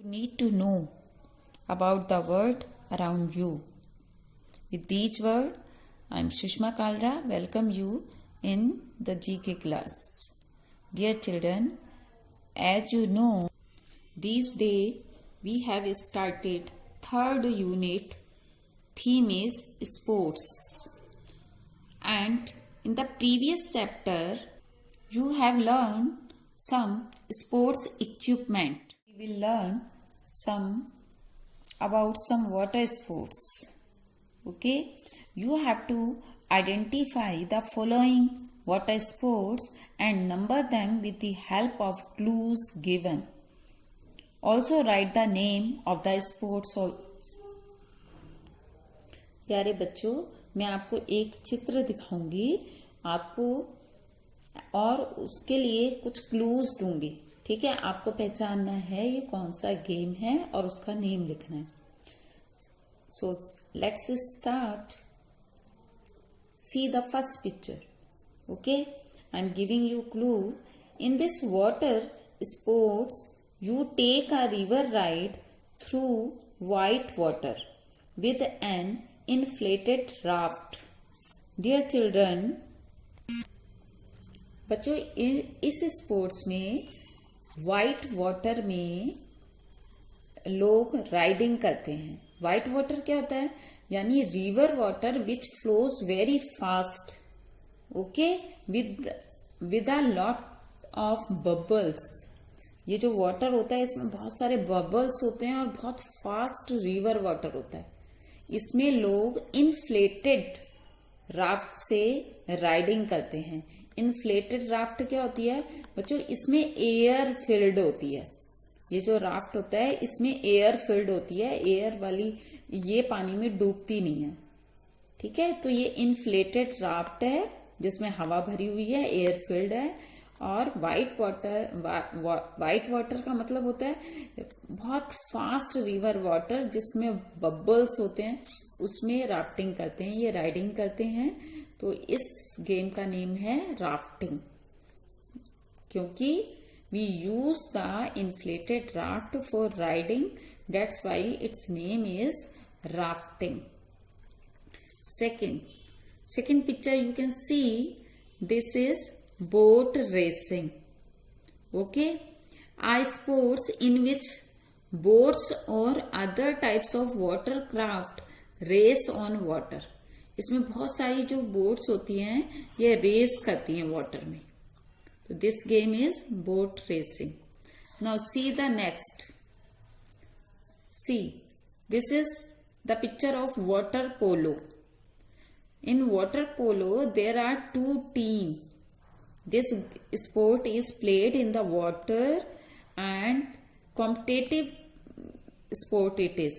need to know about the world around you. With these words, I am Sushma Kalra. Welcome you in the GK class. Dear children, as you know, these days we have started third unit. Theme is sports. And in the previous chapter, you have learned some sports equipment. We will learn about some water sports. Okay, you have to identify the following water sports and number them with the help of clues given. Also write the name of the sports. प्यारे बच्चों, मैं आपको एक चित्र दिखाऊंगी आपको और उसके लिए कुछ क्लूज दूंगी. ठीक है, आपको पहचानना है ये कौन सा गेम है और उसका नेम लिखना है. So let's start. See the first picture. Okay, I am giving you clue. In this water sports you take a river ride through white water with an inflated raft. Dear children, बच्चों इस sports में white water में लोग riding करते हैं. White water क्या होता है? यानी river water which flows very fast. Okay, with a lot of bubbles. ये जो वाटर होता है इसमें बहुत सारे बबल्स होते हैं और बहुत फास्ट रिवर वाटर होता है. इसमें लोग इन्फ्लेटेड राफ्ट से राइडिंग करते हैं. इन्फ्लेटेड राफ्ट क्या होती है बच्चों? इसमें एयर फिल्ड होती है. ये जो राफ्ट होता है इसमें एयर फिल्ड होती है. एयर वाली ये पानी में डूबती नहीं है. ठीक है, तो ये इन्फ्लेटेड राफ्ट है जिसमें हवा भरी हुई है, एयर फिल्ड है. और व्हाइट वाटर का मतलब होता है बहुत फास्ट रिवर वाटर जिसमें बबल्स होते हैं, उसमें राफ्टिंग करते हैं, ये राइडिंग करते हैं. तो इस गेम का नेम है राफ्टिंग, क्योंकि we use the inflated raft for riding. That's why its name is rafting. Second picture you can see. This is boat racing. Okay, sports in which boats or other types of watercraft race on water. इसमें बहुत सारी जो boats होती हैं ये race करती हैं water में. तो this game is boat racing. Now see the next. See, this is the picture of water polo. In water polo there are two team. This sport is played in the water and competitive sport it is.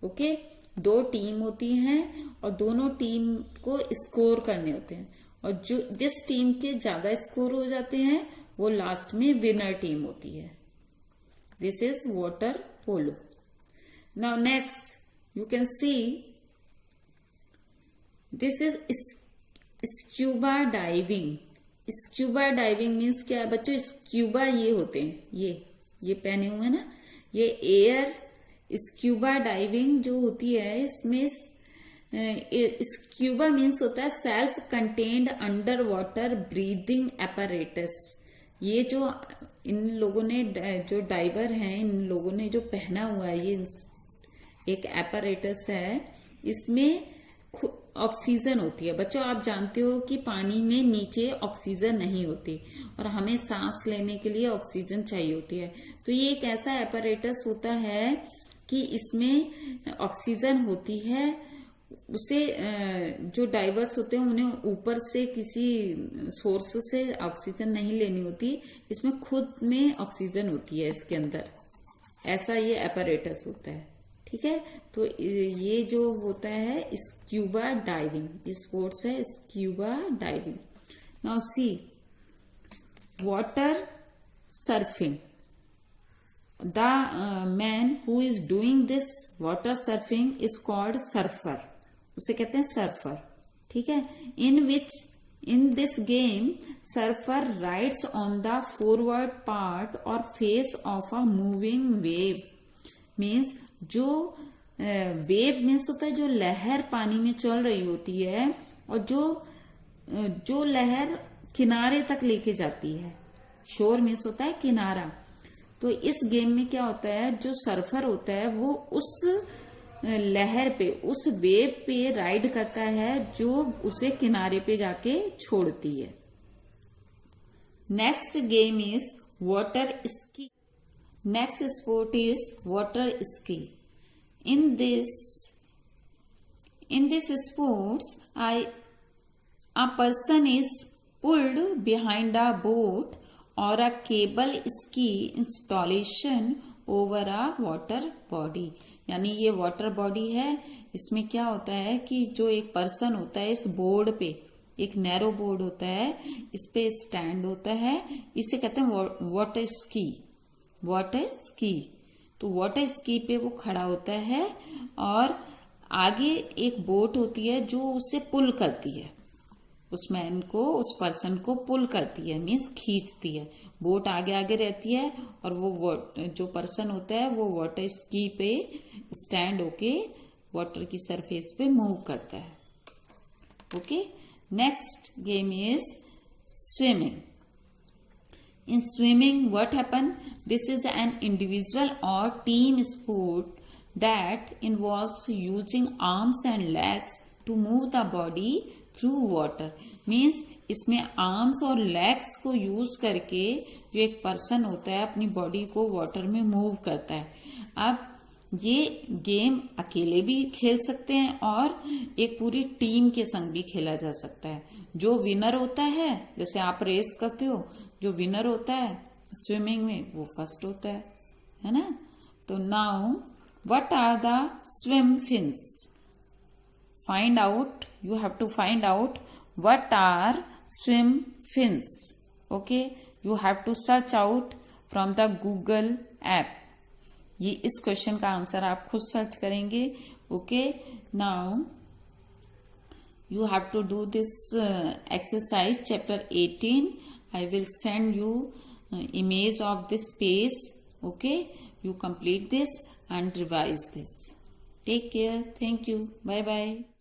Okay, दो team होती हैं और दोनों team को score करने होते हैं और जिस टीम के ज्यादा स्कोर हो जाते हैं वो लास्ट में विनर टीम होती है. This is water polo. Now next you can see. This is scuba diving. Scuba diving means क्या है बच्चों? स्क्यूबा ये होते हैं, ये पहने हुए ना, ये एयर. स्क्यूबा डाइविंग जो होती है इसमें स्क्यूबा मीन्स होता है self contained under water breathing apparatus. ये जो इन लोगों ने जो डाइवर हैं इन लोगों ने जो पहना हुआ है ये एक एपरेटस है. इसमें ऑक्सीजन होती है. बच्चों आप जानते हो कि पानी में नीचे ऑक्सीजन नहीं होती और हमें सांस लेने के लिए ऑक्सीजन चाहिए होती है. तो ये एक ऐसा एपरेटस होता है कि इसमें ऑक्सीजन होती है. उसे जो डाइवर्स होते हैं उन्हें ऊपर से किसी सोर्स से ऑक्सीजन नहीं लेनी होती. इसमें खुद में ऑक्सीजन होती है इसके अंदर. ऐसा ये एपरेटस होता है. ठीक है, तो ये जो होता है स्क्यूबा डाइविंग. स्पोर्ट्स है scuba diving. Now see water surfing. The man who is doing this water surfing is called surfer. उसे कहते हैं सर्फर. ठीक है, in this game surfer rides on the forward part or face of a moving wave. Means जो wave means होता है जो लहर पानी में चल रही होती है और जो लहर किनारे तक लेके जाती है। शोर मीन्स होता है किनारा। तो इस गेम में क्या होता है, जो सर्फर होता है वो उस लहर पे, उस वेव पे राइड करता है जो उसे किनारे पे जाके छोड़ती है। Next game is water ski. Next sport is water ski. In this sports, a person is pulled behind a boat or a cable ski installation over a water body। यानी ये वाटर बॉडी है, इसमें क्या होता है कि जो एक पर्सन होता है इस बोर्ड पे, एक नैरो बोर्ड होता है, इस पे स्टैंड होता है, इसे कहते हैं वाटर स्की। वाटर स्की, तो वाटर स्की पे वो खड़ा होता है और आगे एक बोट होती है जो उसे पुल करती है, उस मैन को, उस पर्सन को पुल करती है, मीन्स खींचती है। बोट आगे आगे रहती है और वो जो पर्सन होता है वो वाटर स्की पे स्टैंड होके वाटर की सरफेस पे मूव करता है। Okay, next game is swimming. In swimming, what happen? This is an individual or team sport that involves using arms and legs to move the body through water. Means इसमें arms और legs को use करके जो एक person होता है अपनी body को वाटर में मूव करता है। अब ये गेम अकेले भी खेल सकते हैं और एक पूरी टीम के संग भी खेला जा सकता है। जो विनर होता है, जैसे आप रेस करते हो, जो विनर होता है स्विमिंग में वो फर्स्ट होता है ना। तो now what are the swim fins? Find out, you have to find out what are swim fins. Okay, you have to search out from the Google app. ये इस क्वेश्चन का आंसर आप खुद सर्च करेंगे। Okay, now you have to do this exercise chapter 18. I will send you image of this page. Okay, you complete this and revise this. Take care. Thank you. Bye bye.